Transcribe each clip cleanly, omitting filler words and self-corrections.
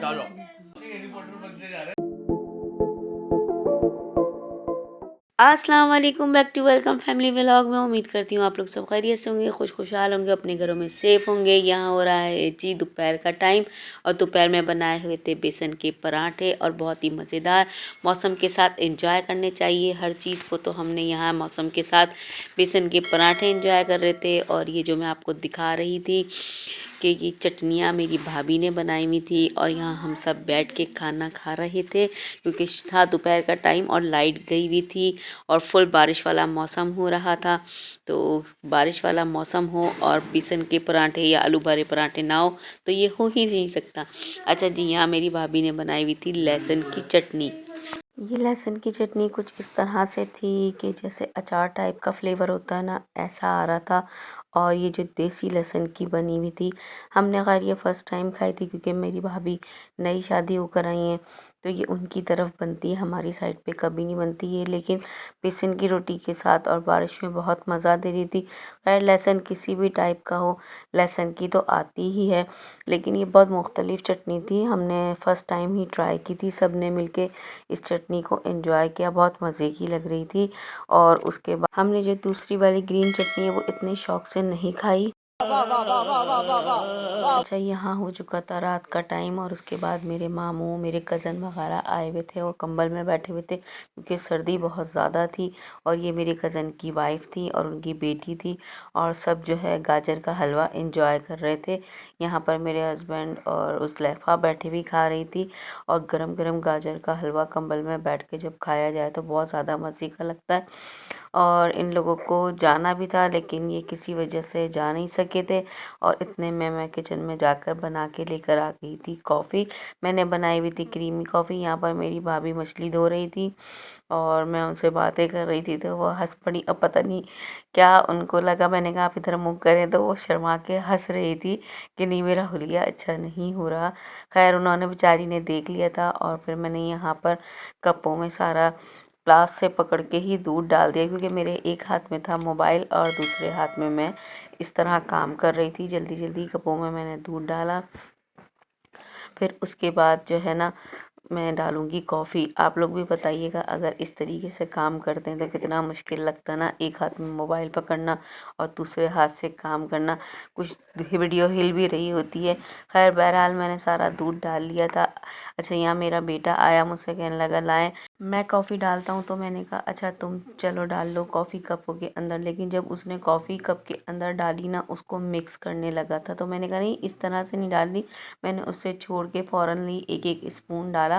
चलो। अस्सलाम वालेकुम, back to welcome family vlog में। उम्मीद करती हूँ आप लोग सब खैरियत से होंगे, खुशहाल होंगे, अपने घरों में सेफ होंगे। यहाँ हो रहा है जी दोपहर का टाइम और दोपहर में बनाए हुए थे बेसन के पराठे और बहुत ही मज़ेदार। मौसम के साथ एंजॉय करने चाहिए हर चीज़ को, तो हमने यहाँ मौसम के साथ बेसन के पराठे एंजॉय कर रहे थे। और ये जो मैं आपको दिखा रही थी कि ये चटनियाँ मेरी भाभी ने बनाई हुई थी और यहाँ हम सब बैठ के खाना खा रहे थे क्योंकि था दोपहर का टाइम और लाइट गई हुई थी और फुल बारिश वाला मौसम हो रहा था। तो बारिश वाला मौसम हो और बेसन के पराठे या आलू भरे पराठे ना हो तो ये हो ही नहीं सकता। अच्छा जी, यहाँ मेरी भाभी ने बनाई हुई थी लहसुन की चटनी। ये लहसुन की चटनी कुछ इस तरह से थी कि जैसे अचार टाइप का फ्लेवर होता है ना, ऐसा आ रहा था। और ये जो देसी लहसुन की बनी हुई थी, हमने खैर ये फर्स्ट टाइम खाई थी क्योंकि मेरी भाभी नई शादी होकर आई हैं, तो ये उनकी तरफ बनती है, हमारी साइड पे कभी नहीं बनती है। लेकिन बेसन की रोटी के साथ और बारिश में बहुत मज़ा दे रही थी। खैर लहसुन किसी भी टाइप का हो, लहसुन की तो आती ही है, लेकिन ये बहुत मुख्तलिफ चटनी थी। हमने फ़र्स्ट टाइम ही ट्राई की थी, सब ने मिल के इस चटनी को एंजॉय किया, बहुत मज़े की लग रही थी। और उसके बाद हमने जो दूसरी वाली ग्रीन चटनी है वो इतने शौक से नहीं खाई। अच्छा, यहाँ हो चुका था रात का टाइम और उसके बाद मेरे मामू, मेरे कज़न वगैरह आए हुए थे और कंबल में बैठे हुए थे क्योंकि सर्दी बहुत ज़्यादा थी। और ये मेरे कज़न की वाइफ थी और उनकी बेटी थी और सब जो है गाजर का हलवा एंजॉय कर रहे थे। यहाँ पर मेरे हस्बैंड और उस लहफा बैठे भी खा रही थी। और गरम गरम गाजर का हलवा कंबल में बैठ के जब खाया जाए तो बहुत ज़्यादा मज़े का लगता है। और इन लोगों को जाना भी था लेकिन ये किसी वजह से जा नहीं सके थे और इतने में मैं किचन में जाकर बना के लेकर आ गई थी कॉफ़ी। मैंने बनाई हुई थी क्रीमी कॉफ़ी। यहाँ पर मेरी भाभी मछली धो रही थी और मैं उनसे बातें कर रही थी तो वो हंस पड़ी। अब पता नहीं क्या उनको लगा, मैंने कहा आप इधर मुँह करें, तो वो शर्मा के हंस रही थी कि नहीं मेरा हुलिया अच्छा नहीं हो रहा। खैर उन्होंने बेचारी ने देख लिया था और फिर मैंने यहाँ पर कपों में सारा ग्लास से पकड़ के ही दूध डाल दिया क्योंकि मेरे एक हाथ में था मोबाइल और दूसरे हाथ में मैं इस तरह काम कर रही थी। जल्दी जल्दी कपों में मैंने दूध डाला। फिर उसके बाद जो है ना, मैं डालूँगी कॉफ़ी। आप लोग भी बताइएगा अगर इस तरीके से काम करते हैं तो कितना मुश्किल लगता है ना, एक हाथ में मोबाइल पकड़ना और दूसरे हाथ से काम करना। कुछ वीडियो हिल भी रही होती है। खैर बहरहाल मैंने सारा दूध डाल लिया था। अच्छा, यहाँ मेरा बेटा आया, मुझसे कहने लगा लाएं मैं कॉफ़ी डालता हूँ, तो मैंने कहा अच्छा तुम चलो डाल लो कॉफ़ी कपों के अंदर। लेकिन जब उसने कॉफ़ी कप के अंदर डाली ना, उसको मिक्स करने लगा था, तो मैंने कहा नहीं इस तरह से नहीं डालनी। मैंने उससे छोड़ के फ़ौरन ली, एक एक स्पून डाला।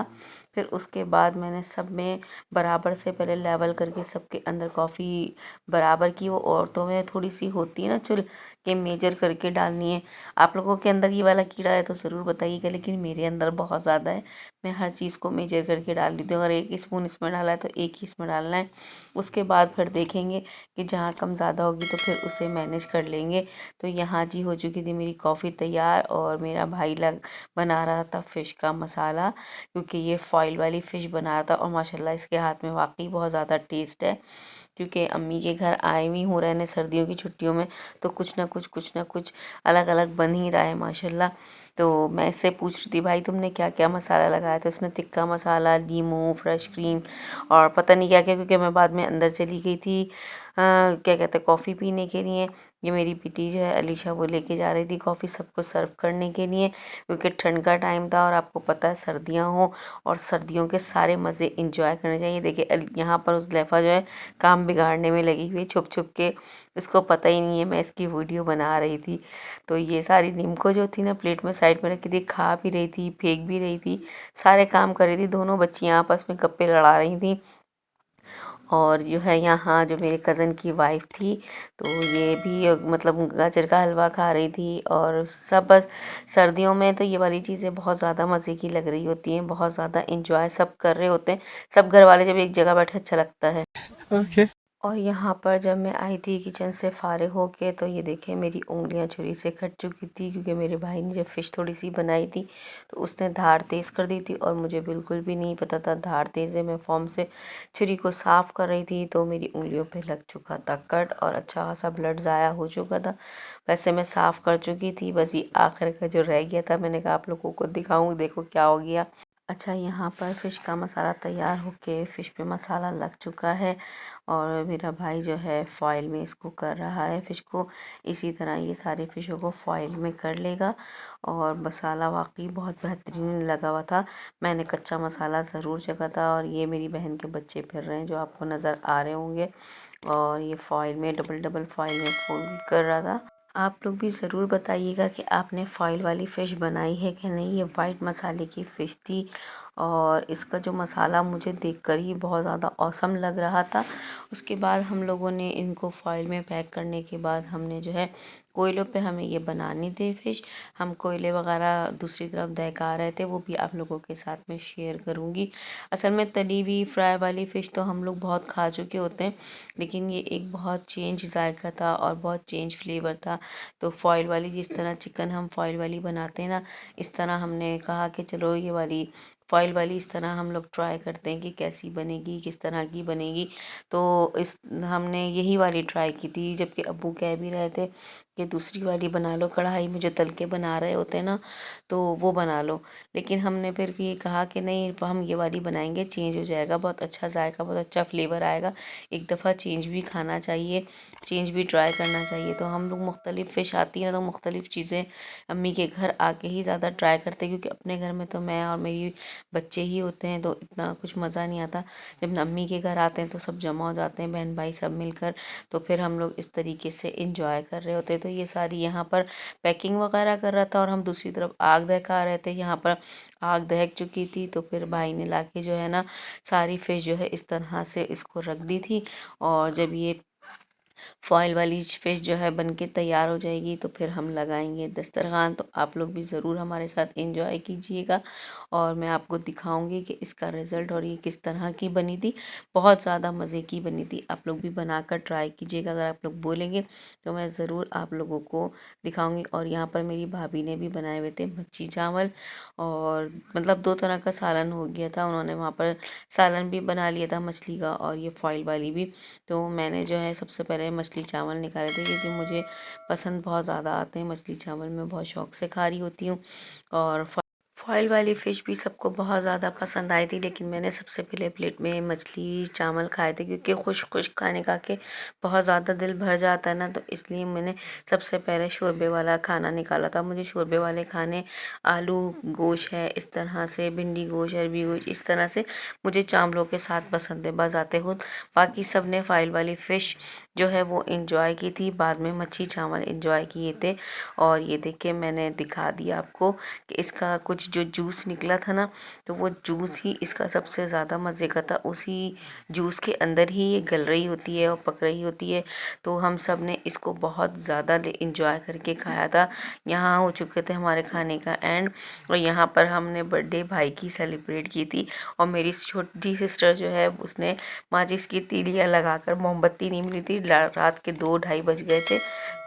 फिर उसके बाद मैंने सब में बराबर से पहले लेवल करके सबके अंदर कॉफ़ी बराबर की। वो औरतों में थोड़ी सी होती है ना चुल के मेजर करके डालनी है। आप लोगों के अंदर ये वाला कीड़ा है तो ज़रूर बताइएगा, लेकिन मेरे अंदर बहुत ज़्यादा है। मैं हर चीज़ को मेजर करके डाल देती हूँ। अगर एक स्पून इसमें डाला है तो एक ही इसमें डालना है। उसके बाद फिर देखेंगे कि जहाँ कम ज़्यादा होगी तो फिर उसे मैनेज कर लेंगे। तो यहाँ जी हो चुकी थी मेरी कॉफ़ी तैयार और मेरा भाई बना रहा था फ़िश का मसाला क्योंकि ये फॉइल वाली फ़िश बना रहा था। और माशाल्लाह इसके हाथ में वाकई बहुत ज़्यादा टेस्ट है क्योंकि अम्मी के घर आए हुई हूँ रहने सर्दियों की छुट्टियों में, तो कुछ ना कुछ अलग अलग बन ही रहा है माशाल्लाह। तो मैं इससे पूछ रही थी भाई तुमने क्या क्या मसाला लगाया, तो इसने तिक्का मसाला, लीमू, फ्रेश क्रीम और पता नहीं क्या क्या, क्योंकि मैं बाद में अंदर चली गई थी क्या कहते हैं कॉफ़ी पीने के लिए। ये मेरी बेटी जो है अलीशा, वो लेके जा रही थी कॉफ़ी सबको सर्व करने के लिए क्योंकि ठंड का टाइम था और आपको पता है सर्दियाँ हो और सर्दियों के सारे मज़े इंजॉय करने चाहिए। देखिए यहाँ पर उस लहफ़ा जो है काम बिगाड़ने में लगी हुई छुप छुप के, इसको पता ही नहीं है मैं इसकी वीडियो बना रही थी। तो ये सारी नीमको जो थी ना प्लेट में साइड में रखी थी, खा भी रही थी, फेंक भी रही थी, सारे काम कर रही थी। दोनों बच्चियाँ आपस में गप्पे लड़ा रही थी। और जो है यहाँ जो मेरे कज़न की वाइफ थी तो ये भी मतलब गाजर का हलवा खा रही थी। और सब बस सर्दियों में तो ये वाली चीज़ें बहुत ज़्यादा मज़े की लग रही होती हैं, बहुत ज़्यादा इंजॉय सब कर रहे होते हैं। सब घर वाले जब एक जगह बैठे अच्छा लगता है। Okay. और यहाँ पर जब मैं आई थी किचन से फ़ारिग होके, तो ये देखिए मेरी उँगलियाँ छुरी से कट चुकी थी, क्योंकि मेरे भाई ने जब फ़िश थोड़ी सी बनाई थी तो उसने धार तेज़ कर दी थी और मुझे बिल्कुल भी नहीं पता था धार तेज़ है। मैं फ़ोम से छुरी को साफ़ कर रही थी तो मेरी उँगलियों पे लग चुका था कट और अच्छा खासा ब्लड ज़ाया हो चुका था। वैसे मैं साफ़ कर चुकी थी, बस ये आखिर का जो रह गया था, मैंने कहा आप लोगों को दिखाऊँ, देखो क्या हो गया। अच्छा, यहाँ पर फ़िश का मसाला तैयार होके फ़िश पे मसाला लग चुका है और मेरा भाई जो है फ़ॉइल में इसको कर रहा है फ़िश को। इसी तरह ये सारे फ़िशों को फ़ॉइल में कर लेगा। और मसाला वाकई बहुत बेहतरीन लगा हुआ था। मैंने कच्चा मसाला ज़रूर चखा था। और ये मेरी बहन के बच्चे फिर रहे हैं जो आपको नज़र आ रहे होंगे। और ये फ़ॉइल में डबल डबल फ़ॉइल में फोल्ड कर रहा था। आप लोग भी ज़रूर बताइएगा कि आपने फ़ॉइल वाली फ़िश बनाई है कि नहीं। ये वाइट मसाले की फ़िश थी और इसका जो मसाला मुझे देखकर ही बहुत ज़्यादा ऑसम लग रहा था। उसके बाद हम लोगों ने इनको फ़ॉइल में पैक करने के बाद हमने जो है कोयलों पे हमें ये बनानी थी फ़िश। हम कोयले वगैरह दूसरी तरफ दहका रहे थे, वो भी आप लोगों के साथ में शेयर करूँगी। असल में तली हुई फ्राई वाली फ़िश तो हम लोग बहुत खा चुके होते हैं, लेकिन ये एक बहुत चेंज जायका था और बहुत चेंज फ्लेवर था। तो फ़ॉइल वाली, जिस तरह चिकन हम फ़ॉइल वाली बनाते हैं ना, इस तरह हमने कहा कि चलो ये वाली फ़ॉइल वाली इस तरह हम लोग ट्राई करते हैं कि कैसी बनेगी, किस तरह की बनेगी। तो इस हमने यही वाली ट्राई की थी, जबकि अब्बू कह भी रहे थे कि दूसरी वाली बना लो, कढ़ाई में जो तल के बना रहे होते हैं ना, तो वो बना लो। लेकिन हमने फिर भी कहा कि नहीं, हम ये वाली बनाएंगे, चेंज हो जाएगा, बहुत अच्छा जायका, बहुत अच्छा फ्लेवर आएगा। एक दफ़ा चेंज भी खाना चाहिए, चेंज भी ट्राई करना चाहिए। तो हम लोग मुख्तलिफ़ फ़िश आती हैं तो मुख्तलिफ़ चीज़ें अम्मी के घर आके ही ज़्यादा ट्राई करते हैं, क्योंकि अपने घर में तो मैं और मेरी बच्चे ही होते हैं तो इतना कुछ मज़ा नहीं आता। जब अम्मी के घर आते हैं तो सब जमा हो जाते हैं, बहन भाई सब मिलकर, तो फिर हम लोग इस तरीके से इंजॉय कर रहे होते हैं। तो ये सारी यहाँ पर पैकिंग वगैरह कर रहा था और हम दूसरी तरफ आग दहका रहे थे। यहाँ पर आग दहक चुकी थी तो फिर भाई ने लाके जो है ना सारी फ़िश जो है इस तरह से इसको रख दी थी। और जब ये फ़ॉइल वाली फ़िश जो है बनके तैयार हो जाएगी तो फिर हम लगाएंगे दस्तरखान। तो आप लोग भी ज़रूर हमारे साथ एंजॉय कीजिएगा और मैं आपको दिखाऊंगी कि इसका रिज़ल्ट और ये किस तरह की बनी थी। बहुत ज़्यादा मज़े की बनी थी। आप लोग भी बनाकर ट्राई कीजिएगा। अगर आप लोग बोलेंगे तो मैं ज़रूर आप लोगों को दिखाऊंगी। और यहाँ पर मेरी भाभी ने भी बनाए हुए थे मच्छी चावल, और मतलब दो तरह का सालन हो गया था। उन्होंने वहाँ पर सालन भी बना लिया था मछली का और ये फ़ॉइल वाली भी। तो मैंने जो है सबसे पहले मछली चावल निकाले थे, क्योंकि मुझे पसंद बहुत ज़्यादा आते हैं मछली चावल, मैं बहुत शौक़ से खा रही होती हूँ। और फ़ॉइल वाली फ़िश भी सबको बहुत ज़्यादा पसंद आई थी, लेकिन मैंने सबसे पहले प्लेट में मछली चावल खाए थे, क्योंकि खुश खुश खाने खा के बहुत ज़्यादा दिल भर जाता है ना, तो इसलिए मैंने सबसे पहले शोरबे वाला खाना निकाला था। मुझे शोरबे वाले खाने, आलू गोश्त है इस तरह से, भिंडी गोश्त, अरबी गोश्त, इस तरह से मुझे चावलों के साथ पसंद है बजाते खुद। बाकी सब ने फ़ॉइल वाली फ़िश जो है वो इंजॉय की थी, बाद में मच्छी चावल इंजॉय किए थे। और ये देखिए मैंने दिखा दिया आपको कि इसका कुछ जो जूस निकला था ना, तो वो जूस ही इसका सबसे ज़्यादा मज़े का था। उसी जूस के अंदर ही ये गल रही होती है और पक रही होती है। तो हम सब ने इसको बहुत ज़्यादा इंजॉय करके खाया था। यहाँ हो चुके थे हमारे खाने का एंड, और यहाँ पर हमने बर्थडे भाई की सेलिब्रेट की थी। और मेरी छोटी सिस्टर जो है उसने माचिस की तीलियाँ लगाकर, मोमबत्ती नहीं मिली थी, रात के 2 ढाई बज गए थे,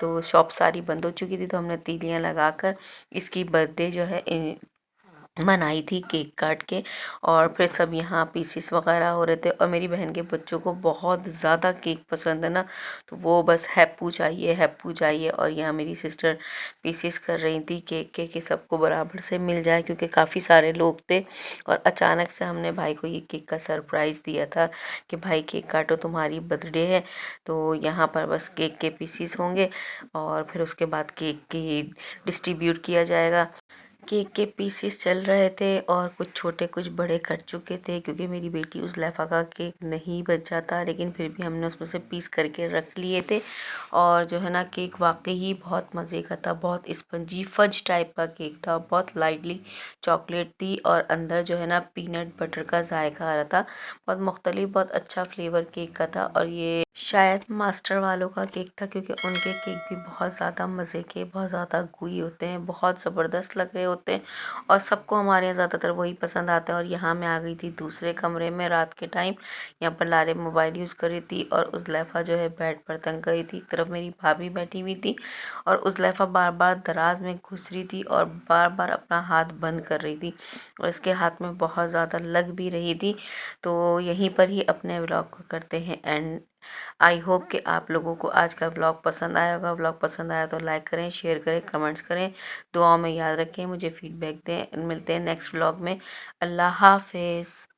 तो शॉप सारी बंद हो चुकी थी, तो हमने तीलियाँ लगाकर इसकी बर्थडे जो है मनाई थी केक काट के। और फिर सब यहाँ पीसीस वगैरह हो रहे थे, और मेरी बहन के बच्चों को बहुत ज़्यादा केक पसंद है ना, तो वो बस हैप्पू चाहिए हैप्पू चाहिए। और यहाँ मेरी सिस्टर पीसीस कर रही थी केक के कि सबको बराबर से मिल जाए, क्योंकि काफ़ी सारे लोग थे। और अचानक से हमने भाई को ये केक का सरप्राइज़ दिया था कि भाई केक काटो, तुम्हारी बर्थडे है। तो यहाँ पर बस केक के पीसीस होंगे और फिर उसके बाद केक की डिस्ट्रीब्यूट किया जाएगा। केक के पीसेस चल रहे थे और कुछ छोटे कुछ बड़े कट चुके थे, क्योंकि मेरी बेटी उस लैफा का केक नहीं बचा था, लेकिन फिर भी हमने उसमें से पीस करके रख लिए थे। और जो है ना केक वाकई ही बहुत मज़े का था, बहुत स्पंजी फज टाइप का केक था, बहुत लाइटली चॉकलेट थी और अंदर जो है ना पीनट बटर का जायका आ रहा था। बहुत मुख्तलिफ, बहुत अच्छा फ्लेवर केक का था। और ये शायद मास्टर वालों का केक था, क्योंकि उनके केक भी बहुत ज़्यादा मज़े के, बहुत ज़्यादा gooey होते हैं, बहुत ज़बरदस्त लग रहे होते हैं और सबको हमारे यहाँ ज़्यादातर वही पसंद आता है। और यहाँ मैं आ गई थी दूसरे कमरे में रात के टाइम। यहाँ पर लारे मोबाइल यूज़ कर रही थी और उज़लैफ़ा जो है बेड पर तंग कर रही थी। एक तरफ मेरी भाभी बैठी हुई थी और उज़लैफ़ा बार-बार दराज़ में घुस रही थी और बार-बार अपना हाथ बंद कर रही थी और इसके हाथ में बहुत ज़्यादा लग भी रही थी। तो यहीं पर ही अपने व्लॉग को करते हैं एंड। आई होप कि आप लोगों को आज का व्लॉग पसंद आया होगा। व्लॉग पसंद आया तो लाइक करें, शेयर करें, कमेंट्स करें, दुआओं में याद रखें, मुझे फीडबैक दें। मिलते हैं नेक्स्ट व्लॉग में। अल्लाह हाफ़िज़।